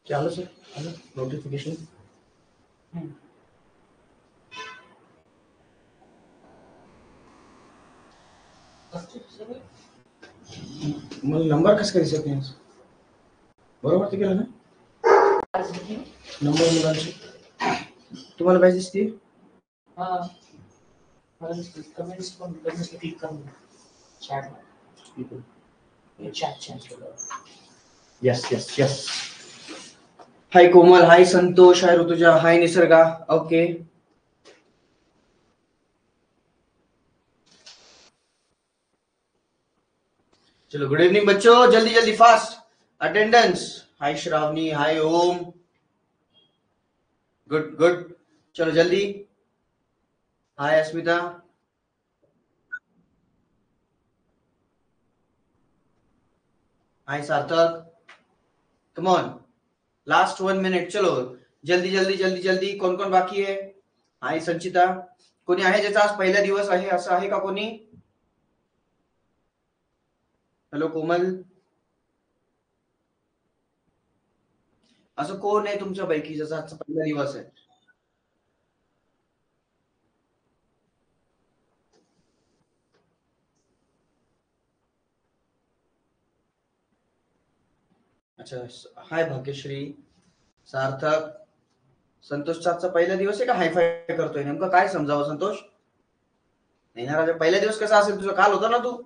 क्या आलं सर? आलं नोटिफिकेशन. मला नंबर कसं काय दिसत नाही? बरोबर ते केलं ना नंबर मुलांची तुम्हाला पाहिजे दिसते. कमेंट्स पण क्लिक करून chat yes yes yes. Hi Komal, hi Santosh, hi Rutuja, hi Nisarga. Okay चलो गुड इवनिंग बच्चों, जल्दी जल्दी fast attendance. Hi Shravani, hi Om, good good. चलो जल्दी. Hi Asmita, hi Sarthak. Come on, last 1 minute. चलो जल्दी जल्दी जल्दी जल्दी. कोण कोण बाकी आहे? हाय संचिता. कोणी आहे ज्याचा आज पहिला दिवस आहे असं आहे का कोणी? हॅलो कोमल, असं कोण आहे तुमच्यापैकी ज्याचा आजचा पहिला दिवस आहे? अच्छा, हाय भाग्यश्री, सार्थक. संतोषचा आजचा पहिला दिवस आहे का हायफाय करतोय? नेमकं काय समजावं संतोष? नाही ना राजा, पहिला दिवस कसा असेल तुझा? काल होता ना तू?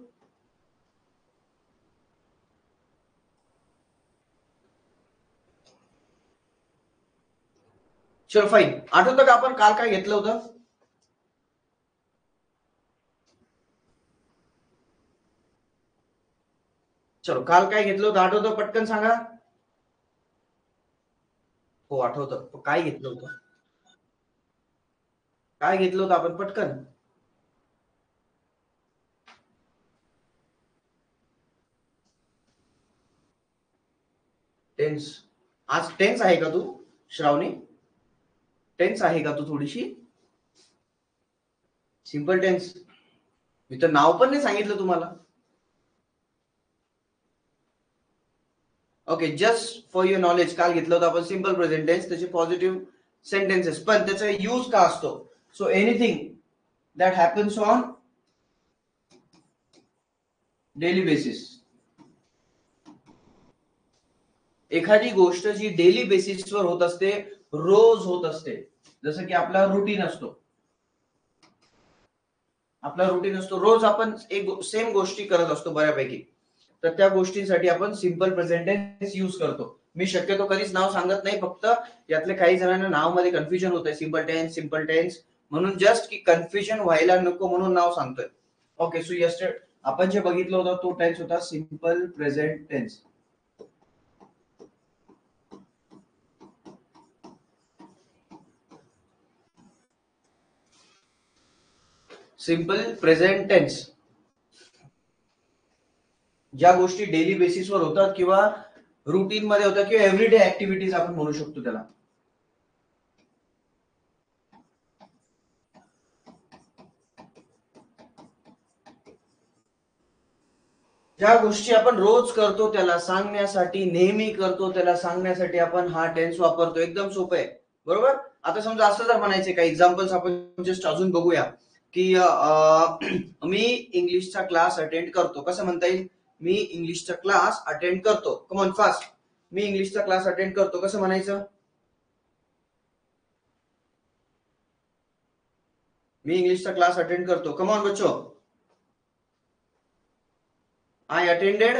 चलो फाईन. आठवतं का आपण काल काय घेतलं होतं? चलो काल काय घेतलं होतं आठवतं? पटकन सांगा. हो आठवतं. काय घेतलं होतं? काय घेतलं होतं आपण? पटकन. टेन्स. आज टेन्स आहे का तू श्रावणी? टेन्स आहे का तू थोडीशी? Simple tense. मी तर नाव पण नाही सांगितलं तुम्हाला. Okay, just for your knowledge, काल घेतलं होतं आपण सिंपल प्रेझेंट टेन्स, त्याचे पॉझिटिव्ह सेंटेन्सेस, पण त्याचा यूज का असतो? So anything that happens on daily basis. एखादी गोष्ट जी डेली बेसिसवर होत असते, रोज होत असते, जसं की आपला रुटीन असतो. आपला रुटीन असतो, रोज आपण एक सेम गोष्टी करत असतो बऱ्यापैकी, तर त्या गोष्टींसाठी आपण सिंपल प्रेझेंट टेन्स यूज करतो. मी शक्यतो कधीच नाव सांगत नाही, फक्त यातले काही जणांना नाव मध्ये कन्फ्युजन होत आहे, सिंपल टेन्स म्हणून, जस्ट की कन्फ्युजन व्हायला नको म्हणून नाव सांगतोय. ओके, सो यस्टरडे आपण जे बघितलं होतं तो टेन्स होता simple present tense. Simple present tense ज्या गोष्टी डेली बेसिसवर होतात किंवा रुटीन मध्ये होतात किंवा एव्हरीडे ऍक्टिव्हिटीज आपण म्हणू शकतो त्याला. ज्या गोष्टी आपण रोज करतो त्याला सांगण्यासाठी, नेहमी करतो त्याला सांगण्यासाठी आपण हा टेन्स वापरतो. एकदम सोपं आहे, बरोबर? आता समजा असं जर म्हणायचे काही एक्झाम्पल्स आपण जस्ट अजून बघूया की मी इंग्लिशचा क्लास अटेंड करतो. कसं म्हणता येईल? मी इंग्लिशचा क्लास अटेंड करतो. Come on fast. मी इंग्लिशचा क्लास अटेंड करतो कसं म्हणायचं? मी इंग्लिशचा क्लास अटेंड करतो. कम ऑन बच्चो. I attended.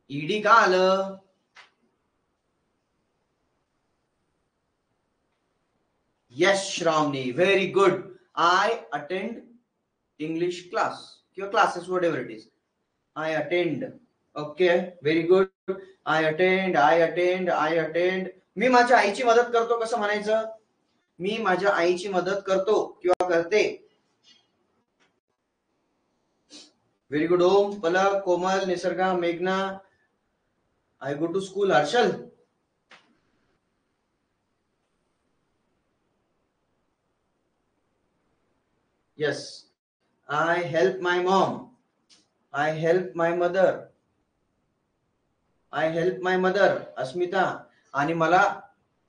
ईडी का आलं? Yes Shravani, very good. I attend English class किंवा classes, whatever it is. I attend. Okay, very good. I attend, I attend, I attend. मी माझ्या आईची मदत करतो कसं म्हणायचं? मी माझ्या आईची मदत करतो किंवा करते. व्हेरी गुड ओम, पलक, कोमल, निसर्गा, मेघना. I go to school. Harshal. Yes, I help my mom. I help my mother. I help my mother. Asmita. आणि मला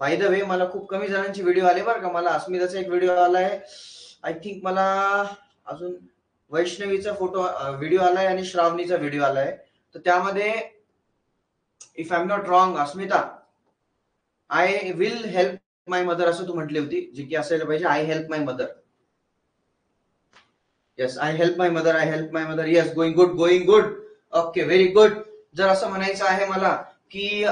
बाय द वे मला खूप कमी जणांचे व्हिडिओ आले बरं का. मला अस्मिताचा एक व्हिडिओ आलाय, आय थिंक मला अजून वैष्णवीचा फोटो व्हिडिओ आलाय आणि श्रावणीचा व्हिडिओ आलाय. तर त्यामध्ये if I am not wrong Asmita, I will help my mother असं तू म्हटली होती, जे की असायला पाहिजे I help my mother. Yes, I help my mother, I help my mother. Yes, going good, going good. Okay, very good. जर असं म्हणायचं आहे मला की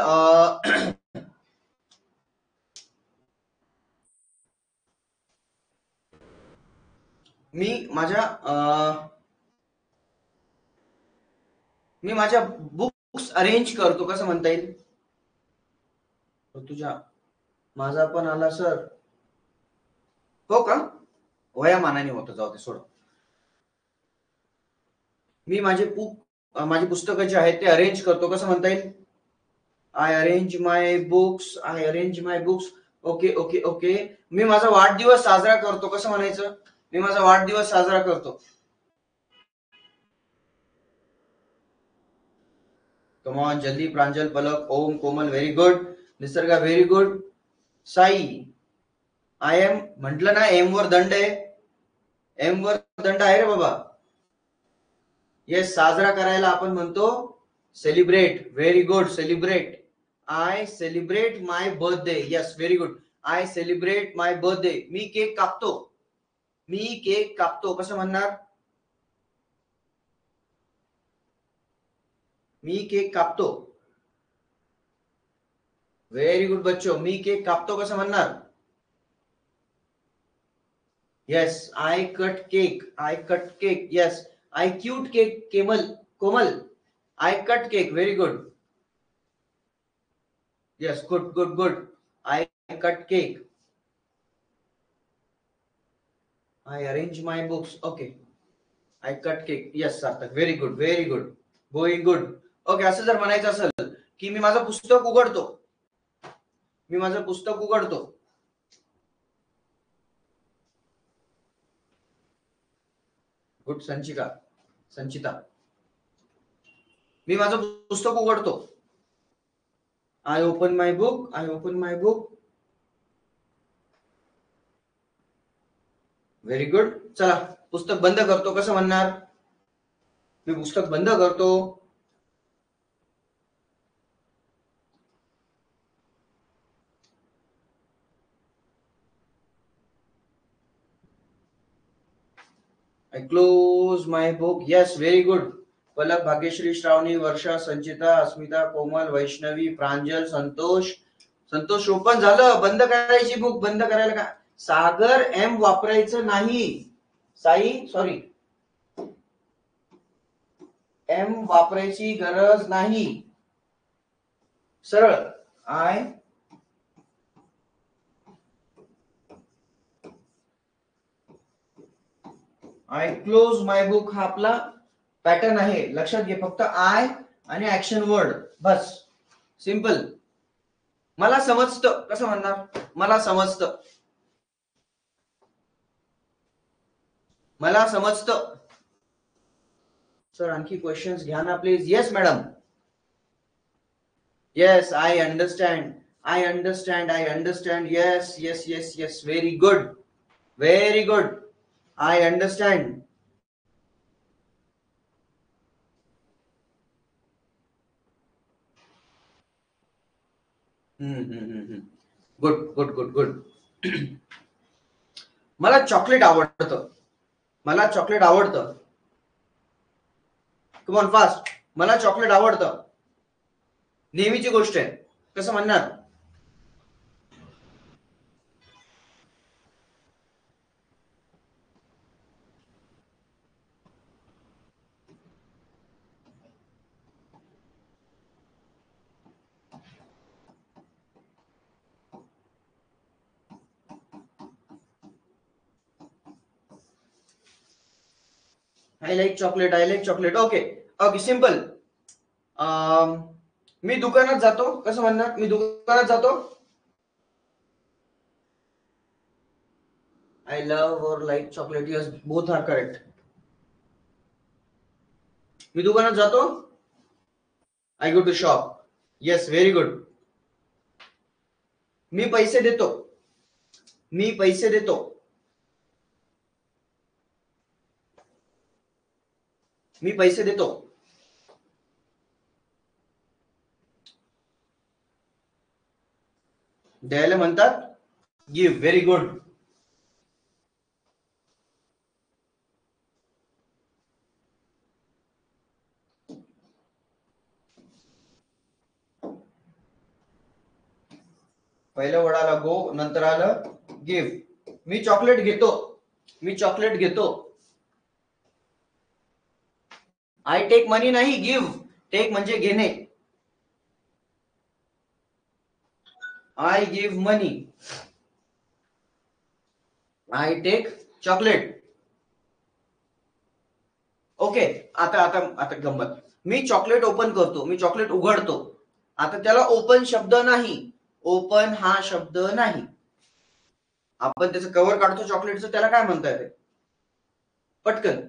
मी माझ्या बुक्स अरेंज करतो, कसं म्हणता येईल? तुझ्या माझा पण आला सर. हो का? वया मानाने होतं, जाऊ दे, सोड. मी माझी पुस्तकं जे आहेत ते अरेंज करतो, कसं म्हणता येईल? I arrange my books, I arrange my books. Okay okay okay. मी माझा वाढदिवस साजरा करतो, कसं म्हणायचं? मी माझा वाढदिवस साजरा करतो. कमॉन, जल्दी. Pranjal, Palak, Om, Komal, very good. Nisarga, very good. Sai, I am म्हटलं ना, एम वर दंड आहे, एम वर दंड आहे रे बाबा. येस, साजरा करायला आपण म्हणतो celebrate. Very good, celebrate. I celebrate my birthday. Yes, very good. I celebrate my birthday. Me cake कापतो, मी केक कापतो, कसं म्हणणार? मी केक कापतो. व्हेरी गुड बच्चो, मी केक कापतो कसं म्हणणार? Yes, I cut cake, I cut cake. Yes, I cute cake. Komal, I cut cake. Very good. Yes, good good good. I cut cake. I arrange my books. Okay, I cut cake. Yes Sarthak, very good, very good, going good. Okay, असं जर म्हणायचं असेल की मी माझं पुस्तक उघडतो, मी माझं पुस्तक उघडतो. गुड संचिता, मी माझं पुस्तक उघडतो. I open my book, I open my book. Very good. चला, पुस्तक बंद करतो, कसं म्हणणार? मी पुस्तक बंद करतो. I close my book. Yes, very good. Palak, Bhagyashree, Shravani, Varsha, Sanchita, Asmita, Komal, Vaishnavi, Pranjal, Santosh open झालं. बंद करायची बुक, बंद करायला का? सागर, एम वापरायचं नाही. साई, सॉरी, एम वापरायची गरज नाही. सरळ आय क्लोज माय बुक हा आपला पॅटर्न आहे, लक्षात घे. फक्त आय आणि ऍक्शन वर्ड, बस, सिंपल. मला समजतं कसं म्हणणार? मला समजतं, मला समजतं. सर आणखी क्वेश्चन्स घ्या ना please. Yes madam. Yes, I understand, I understand, I understand. Yes yes yes yes, very good, very good. I understand. Good good good good. मला चॉकलेट आवडतं, मला चॉकलेट आवडतं. Come on fast. मला chocolate आवडतं, नेहमीची गोष्ट आहे, कसं म्हणणार? I like chocolate, I like chocolate. Okay okay, simple. मी दुकानात जातो, कसं म्हणणार? मी दुकानात जातो. I love or like chocolate. Yes, both R correct. मी दुकानात जातो. I go to shop. Yes, very good. मी पैसे देतो, मी पैसे देतो, मी पैसे देतो. द्यायला म्हणतात गिव्ह. Very good. पहिल्या वर्डाला गो, नंतर आलं गिव्ह. मी चॉकलेट घेतो, मी चॉकलेट घेतो. आय टेक मनी नाही, गिव्ह. टेक म्हणजे घेणे. I give money, I take chocolate. Okay. आता आता आता गंमत. मी चॉकलेट ओपन करतो, मी चॉकलेट उघडतो. आता त्याला ओपन शब्द नाही, ओपन हा शब्द नाही. आपण त्याचं कव्हर काढतो चॉकलेटचं, त्याला काय म्हणता येते पटकन?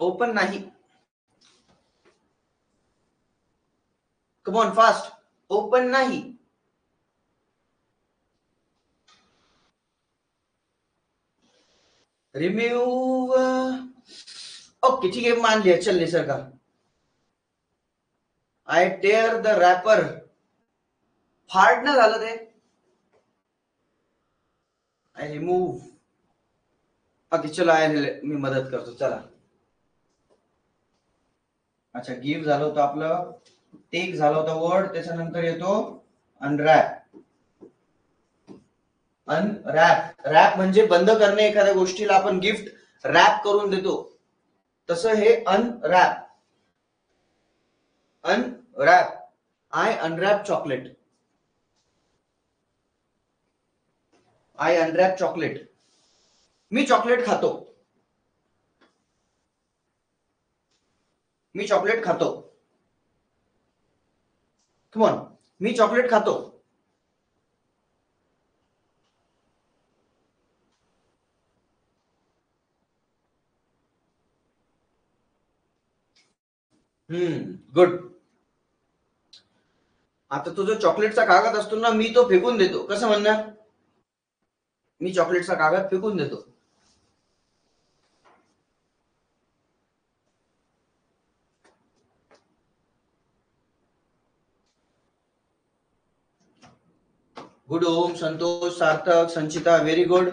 ओपन नाही. Come on fast. ओपन नाही. रिमूव्ह. ओके ठीक आहे, मान लिया. चल Nisarg. I tear the wrapper. फाडणं झालं ते. I remove. ओके चलो, मी मदत करतो. चला. अच्छा, गिव्ह झालं होतं आपलं, टेक झालं होतं वर्ड, त्याच्यानंतर येतो अनरॅप. अनरॅप. रॅप म्हणजे बंद करणे. एखाद्या गोष्टीला आपण गिफ्ट रॅप करून देतो, तसं हे unwrap. Unwrap. I unwrap chocolate. I unwrap chocolate. मी चॉकलेट खातो, मी चॉकलेट खातो. Come on. मी चॉकलेट खातो. गुड. आता तो जो चॉकलेटचा कागद असतो ना, मी तो फेकून देतो. कसं म्हणणार? मी चॉकलेटचा कागद फेकून देतो. Good. Om, Santosh, Sarthak, Sanchita. Very good.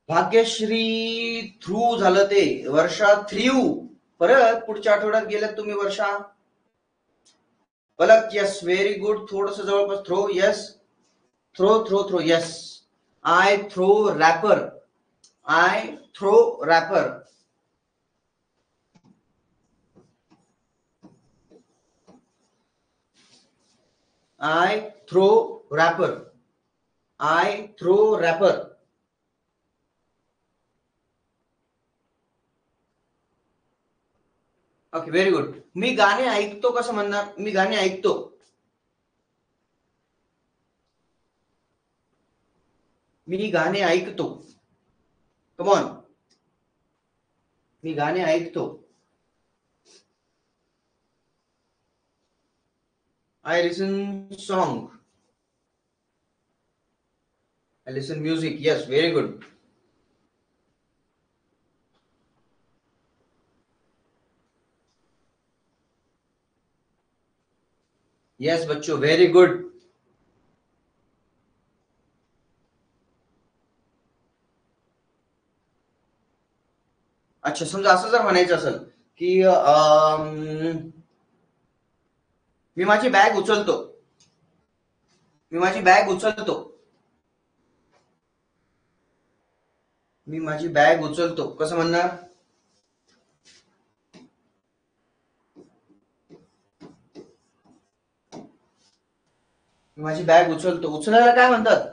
Bhagyashree through झालं ते. वर्षा थ्रू. परत पुढच्या आठवड्यात गेल्यात तुम्ही Varsha. Palak. Yes very good. थोडस जवळपास. Throw. Yes. Throw throw throw. Yes. I throw wrapper. I throw wrapper. I throw wrapper. I throw wrapper. Okay very good. मी गाणे ऐकतो. कसं म्हणणार? मी गाणे ऐकतो. मी गाणे ऐकतो. कम ऑन. मी गाणे ऐकतो. I listen song. I listen music. Yes very good. Yes बच्चों व्हेरी गुड. अच्छा, समजा असं जर म्हणायचं असेल की मी माझी बॅग उचलतो. मी माझी बॅग उचलतो. मी माझी बॅग उचलतो. कसं म्हणणार? मी माझी बॅग उचलतो. उचलायला काय म्हणतात?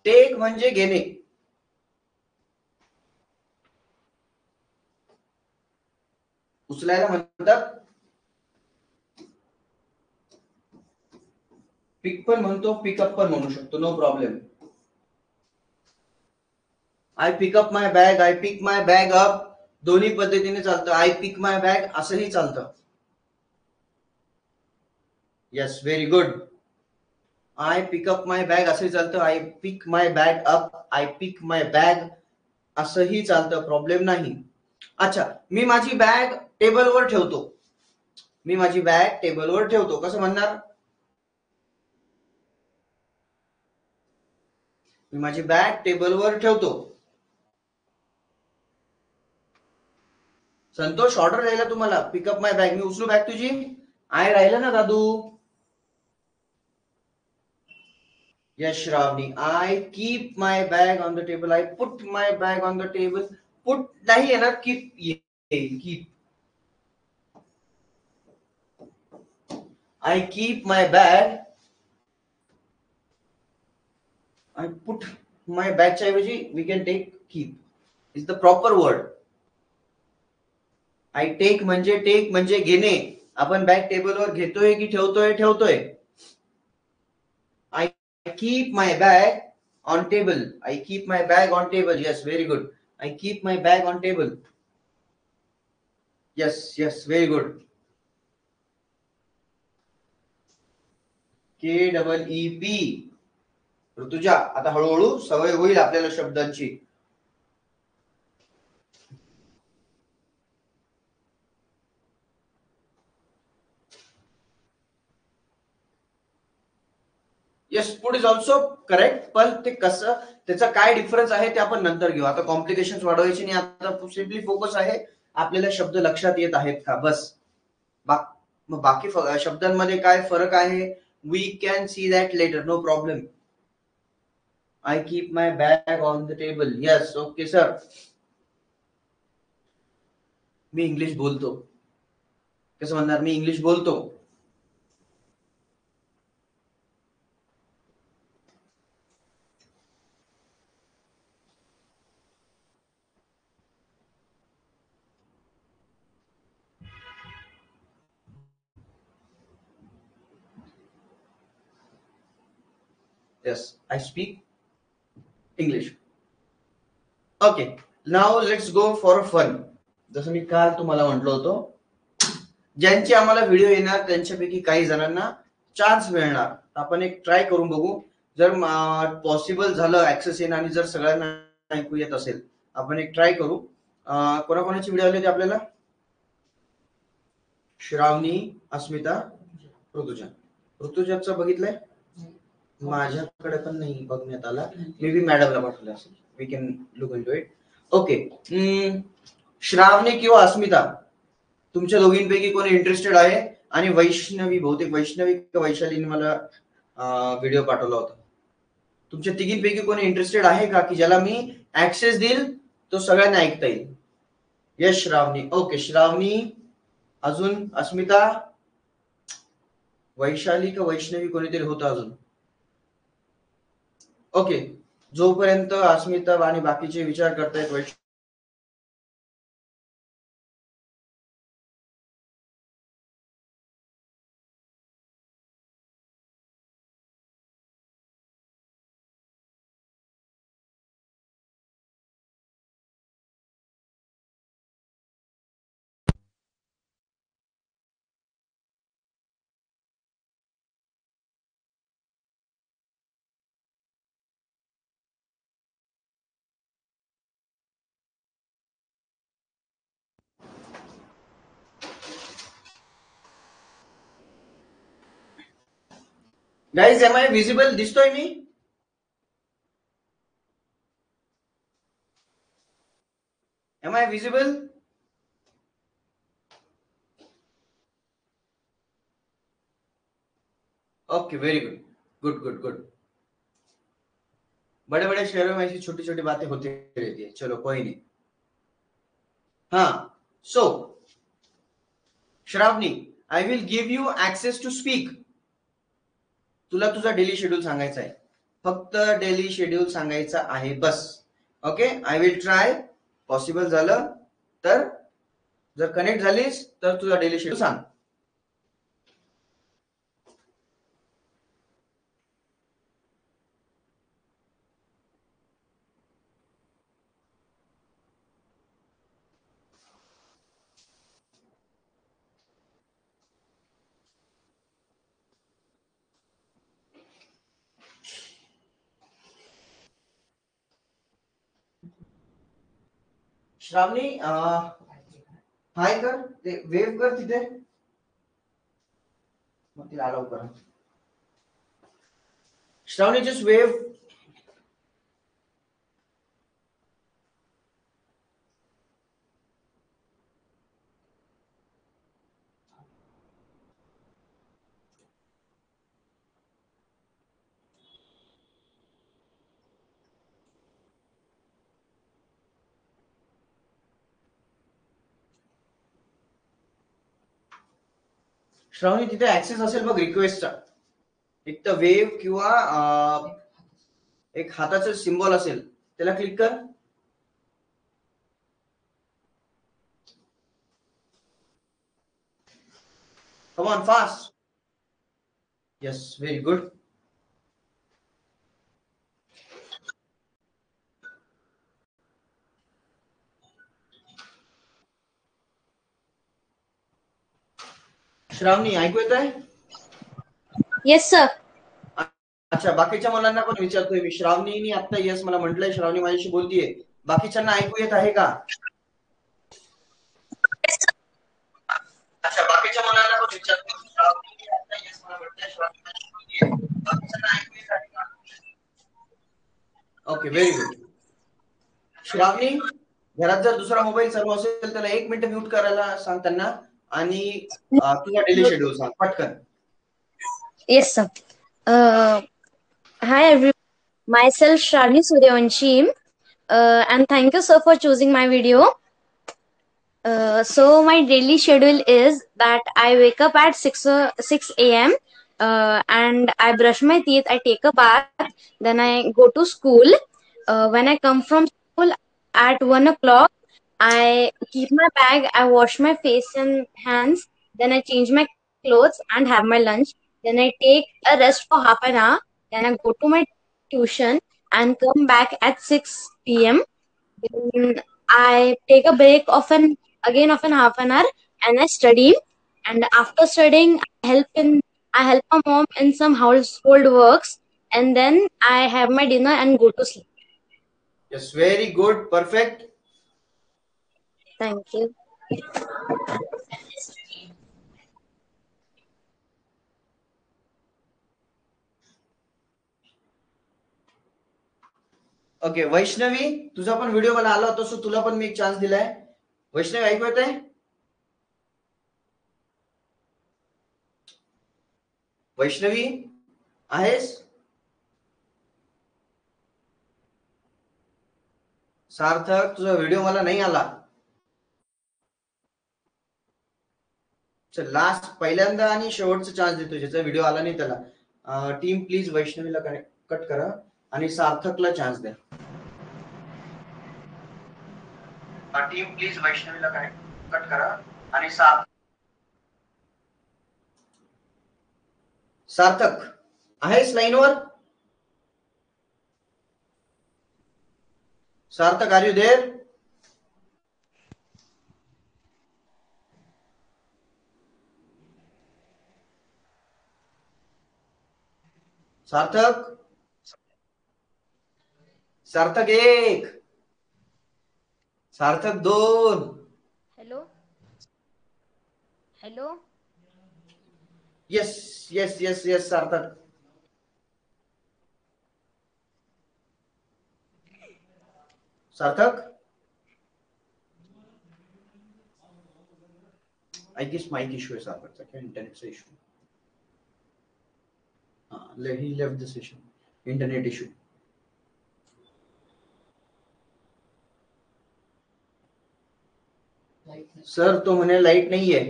टेक म्हणजे घेणे. उचलायला म्हणतात पिक पण म्हणतो, पिकअप पण म्हणू शकतो. No problem. I pick up my bag. I pick my bag up. दोन्ही पद्धतीने चालतं. आय पिक माय बॅग असंही चालतं. Yes, very good. I pick up my bag असंही चालतं. I pick my bag up, I pick my bag असंही चालतं, problem नाही. अच्छा, मी माझी बॅग टेबलवर ठेवतो. मी माझी बॅग टेबलवर ठेवतो कसं म्हणणार? मी माझी बॅग टेबलवर ठेवतो. संतोष, ऑर्डर राहिला तुम्हाला? पिकअप माय बॅग, मी उचलू बॅग तुझी? आय राहिलं ना दादू? Yes Shravani, I keep my bag on the table, I put my bag on the table. Put नाही येणार, कीप येईल. Keep. I keep my bag, I put my बॅगच्या ऐवजी we can take keep is the proper word. I take म्हणजे घेणे. आपण bag टेबलवर घेतोय की ठेवतोय? ठेवतोय. I keep my bag on table, I keep my bag on table. Yes, very good. I keep my bag on table. Yes yes, very good. KEEP. Rutuja, आता हळूहळू सवय होईल आपल्याला शब्दांची. Yes, put is also correct, पण ते कसं, त्याचा काय डिफरन्स आहे ते आपण नंतर घेऊ. आता कॉम्प्लिकेशन वाढवायची नाही. आता सिम्पली फोकस आहे आपल्याला शब्द लक्षात येत आहेत का, बस. बाकी शब्दांमध्ये काय फरक आहे, we can see that letter, no problem. I keep my bag on the table. Yes, okay sir. मी इंग्लिश बोलतो. कसं म्हणणार? मी इंग्लिश बोलतो. Yes, I speak English. Okay, now let's go for fun. जसं मी काल तुम्हाला म्हटलं होतं, ज्यांची आम्हाला व्हिडिओ येणार त्यांच्यापैकी काही जणांना चान्स मिळणार. आपण एक ट्राय करून बघू. जर पॉसिबल झालं ऍक्सेस येणं आणि जर सगळ्यांना ऐकू येत असेल, आपण एक ट्राय करू. कोणाकोणाची व्हिडिओ आली होती आपल्याला? श्रावणी, अस्मिता, ऋतुजा. ऋतुजाचं बघितलंय? माझ्याकडे पण नाही बघण्यात आला. मे बी मॅडमला पाठवलं असेल. We can look into it. Okay, Shravani किंवा अस्मिता, तुमच्या दोघींपैकी कोणी इंटरेस्टेड आहे? आणि वैष्णवी, बहुतेक वैष्णवी किंवा वैशालीने मला व्हिडिओ पाठवला होता. तुमच्या तिघींपैकी कोणी इंटरेस्टेड आहे का, की ज्याला मी ऍक्सेस देईल तो सगळ्यांना ऐकता येईल? यस श्रावणी. ओके, श्रावणी. अजून अस्मिता, वैशाली का वैष्णवी कोणीतरी होतं अजून. ओके, जोपर्यंत अस्मिता आणि बाकीचे विचार करतायत, गाईज एम आय विजिबल? दिसतोय मी? Am I visible? Okay, very good, good good good. बड़े बड़े शहरों में ऐसी छोटी छोटी बातें होती रहती है. चलो कोई नहीं. हाँ, so Shravani, I will give you access to speak. तुला तुझा डेली शेड्यूल सांगायचा आहे. फक्त डेली शेड्यूल सांगायचा आहे, बस. Okay, I will try. Possible झालं तर, जर कनेक्ट झालीस तर तुझा डेली शेड्यूल सांग. श्रावणी हाय कर, ते वेव्ह कर तिथे, मग तिला अलाउ करा. श्रावणी जस्ट वेव्ह. श्रावणी तिथे ऍक्सेस असेल बघ रिक्वेस्टचा, एक तर वेव्ह किंवा एक हाताचं सिम्बॉल असेल, त्याला क्लिक कर. Come on fast. Yes, very good. Shravani ऐकू येत आहे? Yes sir. अच्छा, बाकीच्या मुलांना पण विचारतोय मी. श्रावणीनी आता येस मला म्हटलंय, श्रावणी माझ्याशी बोलतीये. बाकीच्यांना ऐकू येत आहे का? अच्छा, बाकीच्या मुलांना पण विचारतोय. श्रावणीनी आता येस मला म्हटलंय, श्रावणी माझ्याशी बोलतीये. बाकीच्यांना ऐकू येत आहे का? Okay, very good. श्रावणी, घरात जर दुसरा मोबाईल चालू असेल त्याला 1 मिनिट म्यूट करायला सांग त्यांना, आणि तुझा डेली शेड्यूल सांग पटकन. Yes, sir. Hi, everyone. Myself, Shravani Suryavanshi, and thank you, sir, for choosing my video. So my daily schedule is that I wake up at 6 a.m. And I brush my teeth. I take a bath. Then I go to school. When I come from school at 1 o'clock, I keep my bag. I wash my face and hands. Then I change my clothes and have my lunch. Then I take a rest for half an hour. Then I go to my tuition and come back at 6 p.m. Then I take a break of an half an hour and I study. And after studying, I help my mom in some household works, and then I have my dinner and go to sleep. Yes, very good, perfect. Thank you. Okay, Vaishnavi, तुझा पण video मला आला होता, so तुला पण मी एक chance दिलाय. वैष्णवी ऐकू येत आहे? वैष्णवी आहेस? सार्थक, तुझा व्हिडिओ मला नाही आला. चल, लास्ट पहिल्यांदा आणि शेवटचा चान्स देतो, ज्याचा व्हिडिओ आला नाही त्याला. टीम प्लीज वैष्णवीला कट करा आणि सार्थकला चान्स द्या. टीम प्लीज वैष्णवीला कट करा आणि सार्थक आहेस लाईनवर? Sarthak, are you there? Sarthak, Sarthak 1, Sarthak 2. Hello. Hello. Yes yes yes yes Sarthak. Sarthak, I guess mic issue आहे सार्थकचा किंवा इंटरनेटचा issue. He left the session. Internet issue. Sir तो म्हणे लाईट नाहीये.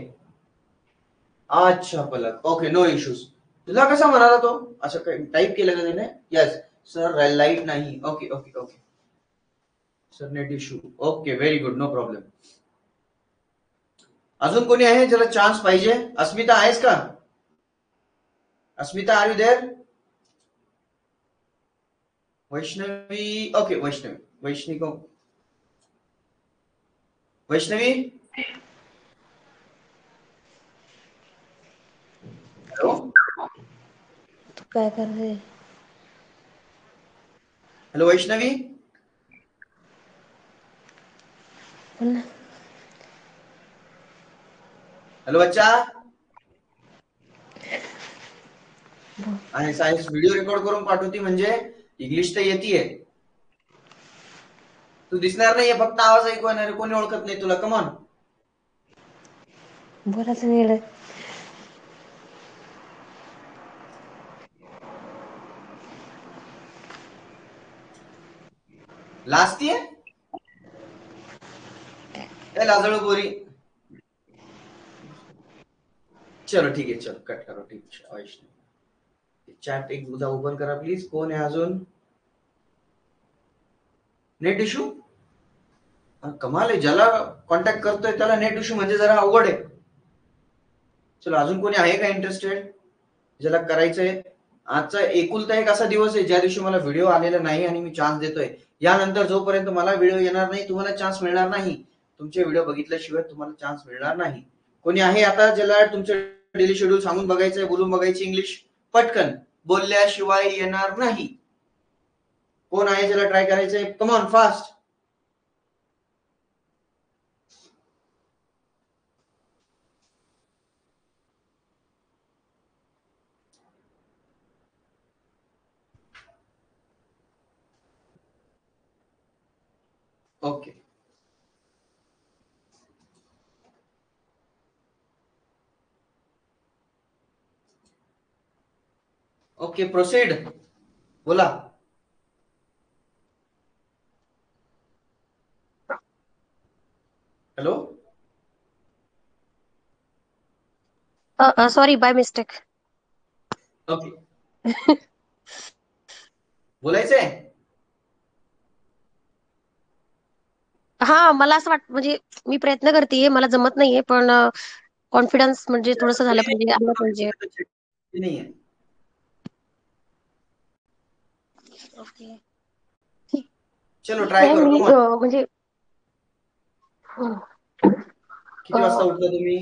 अच्छा पलक, ओके, नो इश्यूज. तुला कसा म्हणाला तो? असं काही टाईप केलं का त्याने? येस सर, लाईट नाही. Okay okay okay sir, net issue. Okay, very good, no problem. अजून कोणी आहे ज्याला चान्स पाहिजे? अस्मिता आहेस का? Asmita, are you there? Vaishnavi, okay, Vaishnavi को वैष्णवी, हॅलो, तू काय कर रहे? हॅलो वैष्णवी. हॅलो बच्चा, आणि सायन्स व्हिडिओ रेकॉर्ड करून पाठवती म्हणजे इंग्लिश तर येतीये, तू दिसणार नाहीये, फक्त आवाज ऐकू येणार, कोणी ओळखत नाही तुला. कमॉन. बोलायचं नाही. लाजतीये लाजळू गोरी. चलो ठीक आहे, चलो कट करो. ठीक आहे, चॅट एक मुद्दा ओपन करा प्लीज. कोण आहे अजून? Net issue? कमाल आहे, ज्याला कॉन्टॅक्ट करतोय त्याला नेट इश्यू म्हणजे जरा अवघड आहे. चलो, अजून कोणी आहे का इंटरेस्टेड ज्याला करायचंय? आजचा एकुलता एक असा दिवस आहे ज्या दिवशी मला व्हिडिओ आलेला नाही आणि मी चान्स देतोय. यानंतर जोपर्यंत मला व्हिडिओ येणार नाही तुम्हाला चान्स मिळणार नाही. तुमचे व्हिडिओ बघितल्याशिवाय तुम्हाला चान्स मिळणार नाही. कोणी आहे आता ज्याला तुमचं डेली शेड्यूल सांगून बघायचंय, बोलून बघायची इंग्लिश? पटकन, बोलल्याशिवाय येणार नाही. कोण आहे ज्याला ट्राय करायचंय? Come on, fast. Okay, okay, proceed. बोला. Hello. Sorry, by mistake. Okay. बोलायचंय? हा, मला असं वाटतं, म्हणजे मी प्रयत्न करतेय, मला जमत नाहीये, पण कॉन्फिडन्स म्हणजे थोडस झालं पाहिजे, आलं पाहिजे. नाहीये. ओके, चलो ट्राय करो. मी कम ऑन. म्हणजे किती वाजता उठता तुम्ही?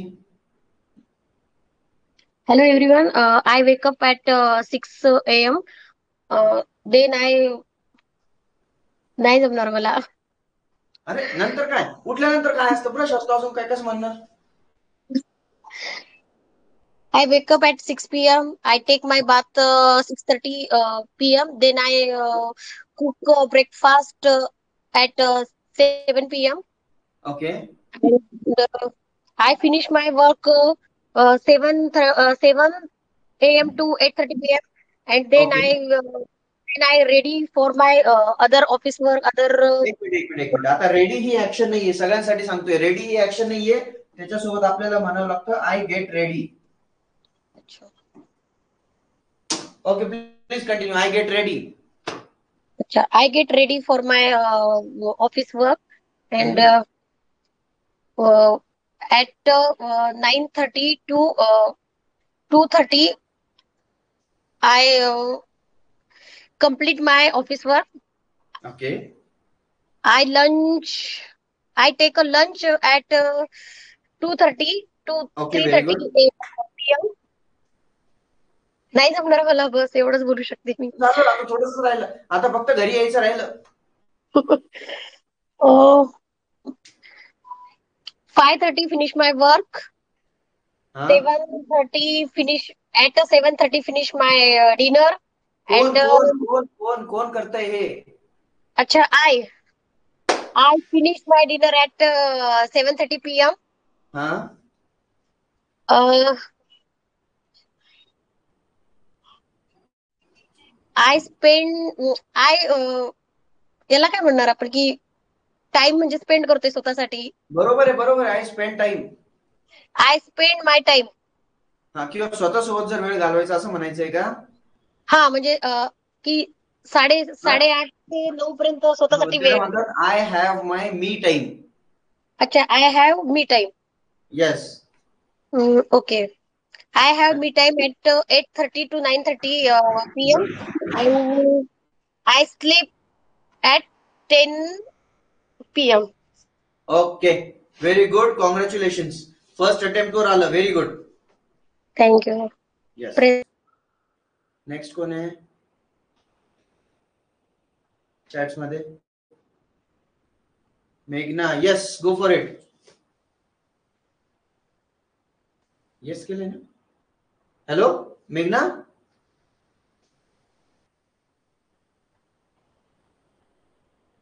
Hello everyone, I wake up at 6 AM. Then नाही जमणार मला. अरे नंतर काय? उठल्यानंतर काय असतं? ब्रश असतो, अजून काय? कसं म्हणणार? I wake up at 6 p.m. I take my bath 6:30 p.m. Then I cook breakfast at 7 p.m. Okay. And I finish my work 7 a.m. to 8:30 p.m. And then okay. I ready for my other office work, other. एक minute. आता ready ही action नाहीये, सगळ्यांसाठी सांगतोय. Ready ही action नाहीये, त्याच्यासोबत आपल्याला म्हणावं लागतं I get ready. Okay, please continue. I get ready. I get ready for my office work, and at 9:30 to 2:30 I complete my office work. Okay. I take a lunch at 2:30 to okay, very 3:30 good. PM. नाही जमणार मला, बस एवढंच बोलू शकते मी. झालं, आता थोडंच राहिलं. आता फक्त घरी यायचं राहिलं. 5:30 finish my work. 7:30 finish at 7:30 finish my dinner. कोण And कोण कोण कोण कोण करतंय हे? अच्छा, I finish my dinner at 7:30 p.m. हा, I spend याला काय म्हणणार आपण, की टाइम म्हणजे स्पेंड करतोय स्वतःसाठी. बरोबर आहे. I spend time. I spend my time. हा, किंवा स्वतःसोबत जर वेळ घालवायचा असं म्हणायचंय का? हा, म्हणजे की 8:30 ते 9 पर्यंत स्वतःसाठी त्याला वेळ. म्हणतात I have my me time. अच्छा, I have me time. Yes. Okay. I have me time at 8:30 to 9:30 p.m. and I sleep at 10 p.m. Okay, very good. Congratulations, first attempt वर आलं. Very good. Thank you. Yes. Next कोण आहे chats मध्ये? मेघना, yes, go for it. Yes केलंय ना? Hello मेघना,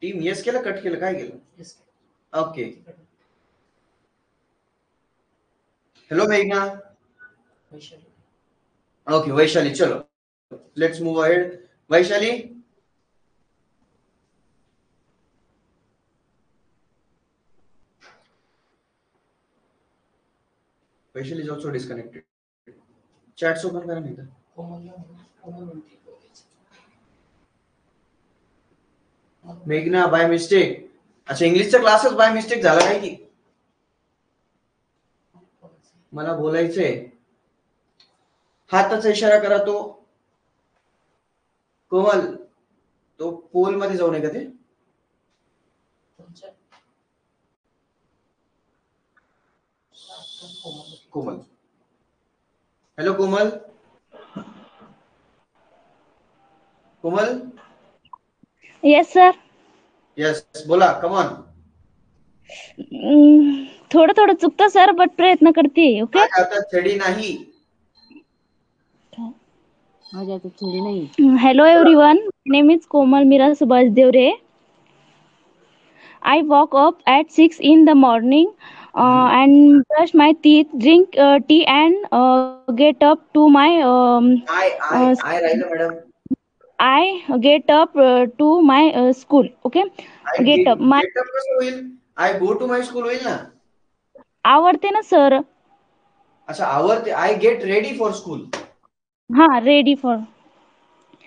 team yes केलं, कट केलं, काय केलं? ओके. हॅलो मेघना. ओके वैशाली, चलो let's move ahead. Vaishali, Vaishali is also disconnected. Chats open करा नाही तर. मेघना बाय मिस्टेक. अच्छा, इंग्लिशचा क्लासच बाय मिस्टेक झाला काय की? मला बोलायचंय. हाताचा इशारा करा. तो कोमल, तो पोल मध्ये जाऊ नये का ते? कोमल, हॅलो कोमल. कोमल, येस सर. येस बोला, कम ऑन. थोडं थोडं चुकतं सर, बट प्रयत्न करते. ओके. माझ्या हातात छडी नाही. Hello everyone, my name is Komal Mira Subhash Devre. I woke up at 6 in the morning and brush my teeth, drink tea and get up to my I राहिलं madam. I get up to my school. Okay. I Get up. My get up कसं होईल? I go to my school होईल ना. आवडते ना sir. अच्छा, आवडते. I get ready for school. हा, ready for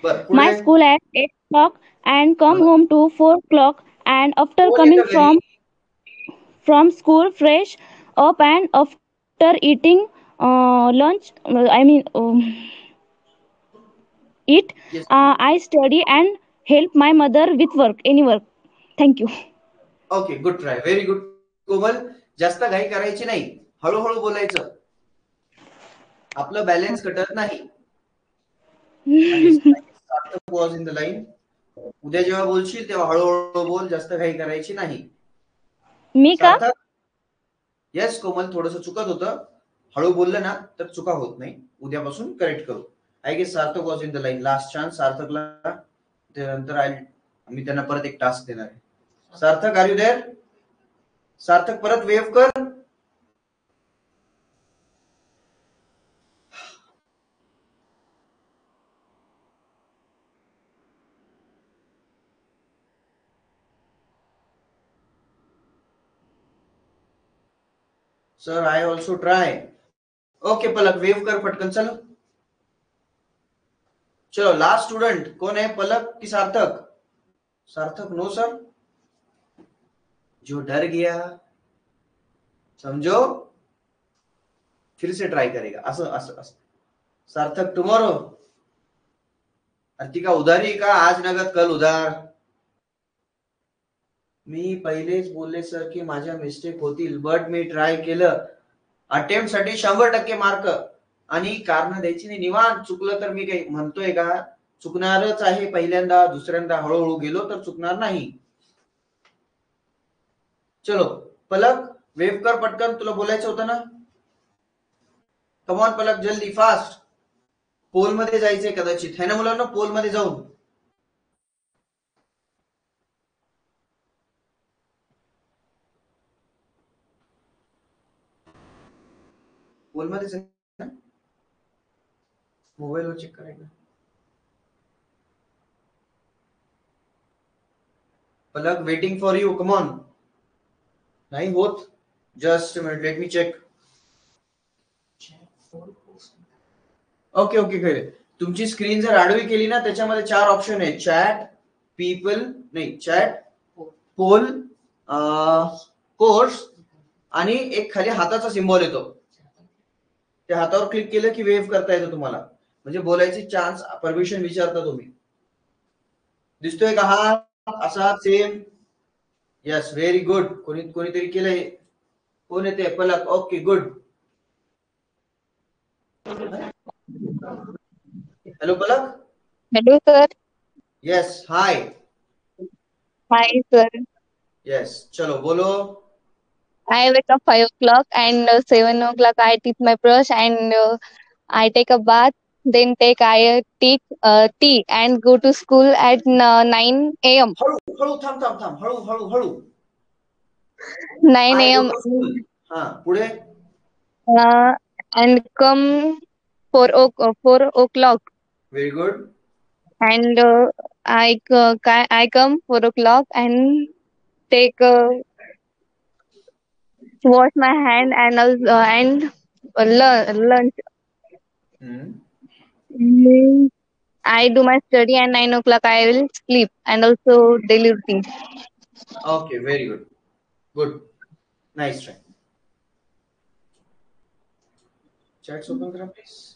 बर, my पुढे. school at 8 o'clock and come home to 4 o'clock, and after कोण coming येतं घरी? from school fresh up and after eating lunch, eat, Yes. I study and help my mother with work, any work. Thank you. Okay, good try, very good. Komal, जास्त घाई करायची नाही, हळूहळू बोलायचं. आपलं बॅलन्स कटत नाही. सार्थक वॉज इन द लाईन. उद्या जेव्हा बोलशील तेव्हा हळूहळू बोल, जास्त घाई करायची नाही. मी का? सार्थक, येस कोमल, थोडस चुकत होतं. हळू बोललं ना तर चुका होत नाही. उद्यापासून करेक्ट करू. I guess Sarthak was in the line. Last chance सार्थकला, त्यानंतर मी त्यांना परत एक टास्क देणार आहे. Sarthak, are you there? Sarthak, परत वेव्ह कर. Sir, I also try. Okay Palak, wave कर फटकन. चलो चलो, लास्ट स्टूडेंट कौन है, पलक की सार्थक? सार्थक, नो सर. जो डर गया समझो फिर से ट्राई करेगा. असं असं असं. सार्थक, टुमॉरो. अर्तिका, उधारी का? आज नगद कल उधार. मी पहिलेच बोलले सर की माझ्या मिस्टेक होतील, बट मी ट्राय केलं. अटेम्प्ट साठी 100% मार्क. आणि कारण द्यायची नाही, निवांत. चुकलं तर मी काही म्हणतोय का? चुकणारच आहे. पहिल्यांदा दुसऱ्यांदा हळूहळू गेलो तर चुकणार नाही. चलो पलक, वेव कर पटकन, तुला बोलायचं होतं ना. कमॉन पलक, जल्दी, फास्ट. पोल मध्ये जायचंय कदाचित, है ना मुलांना? पोल मध्ये जाऊन पोल मध्ये मोबाईल वर चेक करायचं. Palak, waiting for you, come on. नाही होत. Just minute, let me check. Okay okay, Khare. तुमची स्क्रीन जर आडवी केली ना, त्याच्यामध्ये 4 ऑप्शन आहेत. चॅट, पीपल, नाही चॅट, पोल, कोर्स, आणि एक खाली हाताचा सिम्बॉल येतो. त्या हातावर क्लिक केलं की वेव्ह करता येतं तुम्हाला. म्हणजे बोलायची चान्स, परमिशन विचारता तुम्ही. दिसतोय का हा असा सेम? Yes, very good. कोणीतरी केलंय. कोण येते? Palak. Okay, good. Hello Palak. Hello, sir. Yes, hi. Hi, sir. Yes, चलो बोलो. I wake up 5 o'clock and 7 o'clock I teach my brush and I take a bath. Then tea and go to school at 9 a.m. हळू थांब, हळू. 9 I go a.m. to school. हा, पुढे. And come 4 o'clock very good. and I come 4 o'clock and take wash my hand and lunch. Mm, I do my study and 9 o'clock I will sleep and also daily routine. Okay, very good. Nice try. Chats open करा please.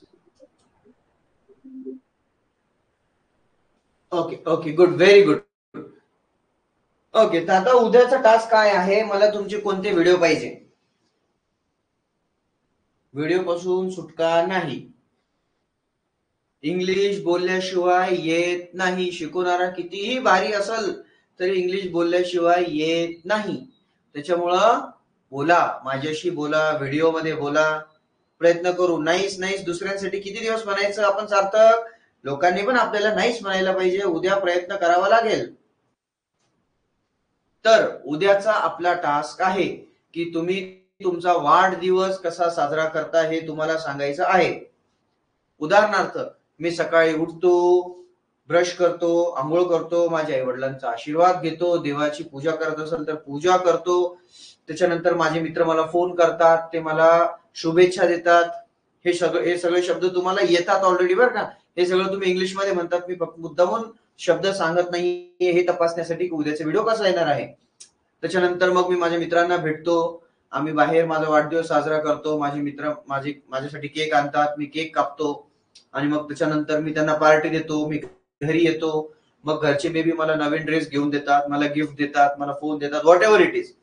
Okay, good, very good. Okay, तर आता उद्याचा task काय आहे, मला तुमचे कोणते video पाहिजे. व्हिडिओ पासून सुटका नाही. इंग्लिश बोलल्याशिवाय येत नाही. शिकवणारा कितीही भारी असेल तरी इंग्लिश बोलल्याशिवाय येत नाही. त्याच्यामुळं बोला, माझ्याशी बोला, व्हिडिओ मध्ये बोला, प्रयत्न करू. नाहीच दुसऱ्यांसाठी किती दिवस म्हणायचं आपण सार्थक. लोकांनी पण आपल्याला नाहीच म्हणायला पाहिजे. उद्या प्रयत्न करावा लागेल. तर उद्याचा आपला टास्क आहे की तुम्ही तुमचा वाढदिवस कसा साजरा करता हे तुम्हाला सांगायचं आहे. उदाहरणार्थ, मी सकाळी उठतो, ब्रश करतो, आंघोळ करतो, माझ्या आई वडिलांचा आशीर्वाद घेतो, देवाची पूजा करत असेल तर पूजा करतो. त्याच्यानंतर माझे मित्र मला फोन करतात, ते मला शुभेच्छा देतात. हे सगळे शब्द तुम्हाला येतात ऑलरेडी बरं का. हे सगळं तुम्ही इंग्लिश मध्ये म्हणतात. मी फक्त मुद्दामून शब्द सांगत नाही हे तपासण्यासाठी की उद्याचा व्हिडिओ कसा येणार आहे. त्याच्यानंतर मग मी माझ्या मित्रांना भेटतो, आम्ही बाहेर माझा वाढदिवस साजरा करतो. माझे मित्र माझ्यासाठी केक आणतात, मी केक कापतो आणि मग त्याच्यानंतर मी त्यांना पार्टी देतो. मी घरी येतो, मग घरचे बेबी मला नवीन ड्रेस घेऊन देतात, मला गिफ्ट देतात, मला फोन देतात, व्हॉट एव्हर इट इज.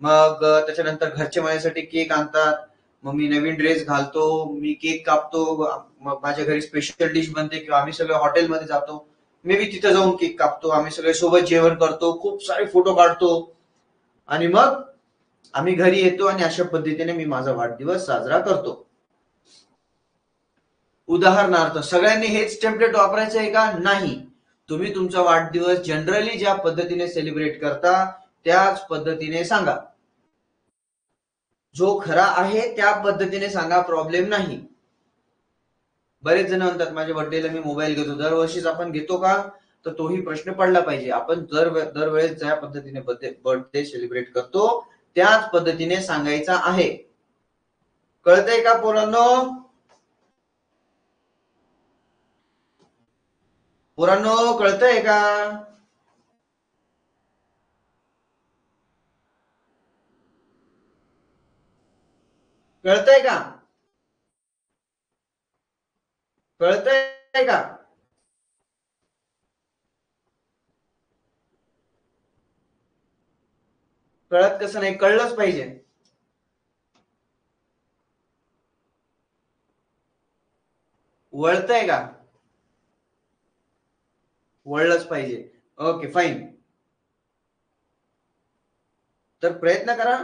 मग त्याच्यानंतर घरचे माझ्यासाठी केक आणतात, मग मी नवीन ड्रेस घालतो, मी केक कापतो. मग माझ्या घरी स्पेशल डिश बनते किंवा आम्ही सगळे हॉटेलमध्ये जातो, मे बी तिथे जाऊन केक कापतो, आम्ही सगळे सोबत जेवण करतो, खूप सारे फोटो काढतो आणि मग आम्ही घरी येतो आणि अशा पद्धतीने मी माझा वाढदिवस साजरा करतो. उदाहरणार्थ, सगळ्यांनी हेच टेम्पलेट वापरायचं आहे का? नाही. तुम्ही तुमचा वाढदिवस जनरली ज्या पद्धतीने सेलिब्रेट करता त्याच पद्धतीने सांगा. जो खरा आहे त्या पद्धतीने सांगा, प्रॉब्लेम नाही. बरेच जण म्हणतात माझ्या बर्थडेला मी मोबाईल घेतो. दरवर्षीच आपण घेतो का? तर तोही प्रश्न पडला पाहिजे. आपण दरवेळेस ज्या पद्धतीने बर्थडे सेलिब्रेट करतो त्याच पद्धतीने सांगायचा आहे. कळतंय का पोरांनो? कळतंय का? कळतंय का? कळतंय का? कळत कसं नाही, कळलंच पाहिजे. वळतंय का? वळलंच पाहिजे. Okay, fine. तर प्रयत्न करा.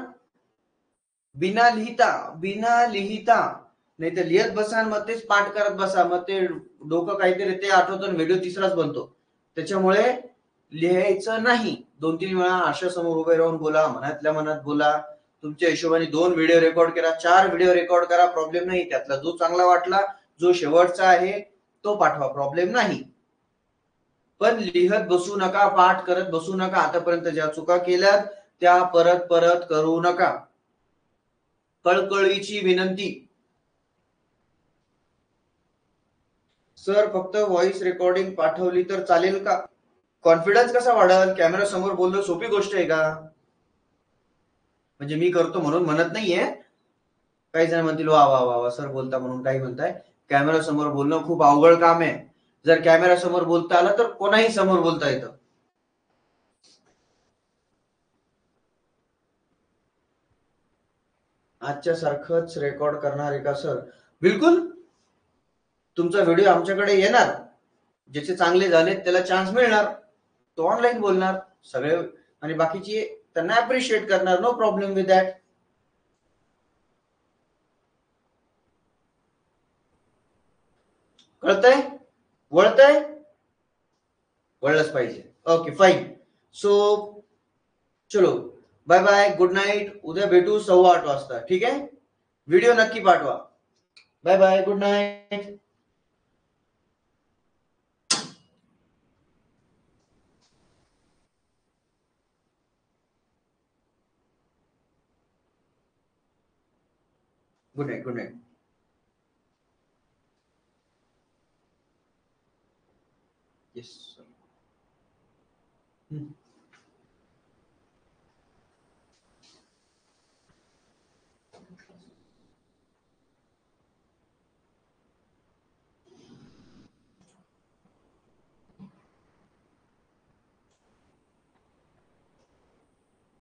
बिना लिहिता नाही तर लिहित बसा, मग तेच पाठ करत बसा, मग ते डोकं काहीतरी ते आठवतं, व्हिडिओ तिसराच बनतो. त्याच्यामुळे लिहायचं नाही. 2-3 वेळा आरशा समोर उभे राहून बोला, मनातल्या मनात बोला. तुमच्या हिशोबाने 2 व्हिडिओ रेकॉर्ड करा, 4 व्हिडिओ रेकॉर्ड करा, प्रॉब्लेम नाही. त्यातला जो चांगला वाटला, जो शेवटचा आहे तो पाठवा, प्रॉब्लेम नाही. पण लिहत बसू नका, पाठ करत बसू नका. आतापर्यंत ज्या चुका केल्यात त्या परत करू नका. कळकळीची विनंती. सर, फक्त व्हॉइस रेकॉर्डिंग पाठवली तर चालेल का? कॉन्फिडन्स कसा वाढेल? कॅमेरा समोर बोलणं सोपी गोष्ट आहे का? म्हणजे मी करतो म्हणून म्हणत नाहीये. काही जण म्हणतील वा वा वा सर बोलता म्हणून. काही म्हणताय कॅमेरा समोर बोलणं खूप अवघड काम आहे. जर कॅमेरा समोर बोलता आलं तर कोणाही समोर बोलता येतं. आजच्या सारखंच रेकॉर्ड करणार आहे का सर? बिलकुल. तुमचा व्हिडिओ आमच्याकडे येणार, ज्याचे चांगले झाले त्याला चान्स मिळणार, तो ऑनलाईन बोलणार सगळे, आणि बाकीची त्यांना अप्रिशिएट करणार. No problem with that. कळतंय? वळतंय? वळलंच पाहिजे. Okay fine. सो चलो बाय बाय, गुड नाईट. उद्या भेटू 8:15 वाजता. ठीक आहे? व्हिडिओ नक्की पाठवा. Bye bye, good night. Good night, good night. Yes.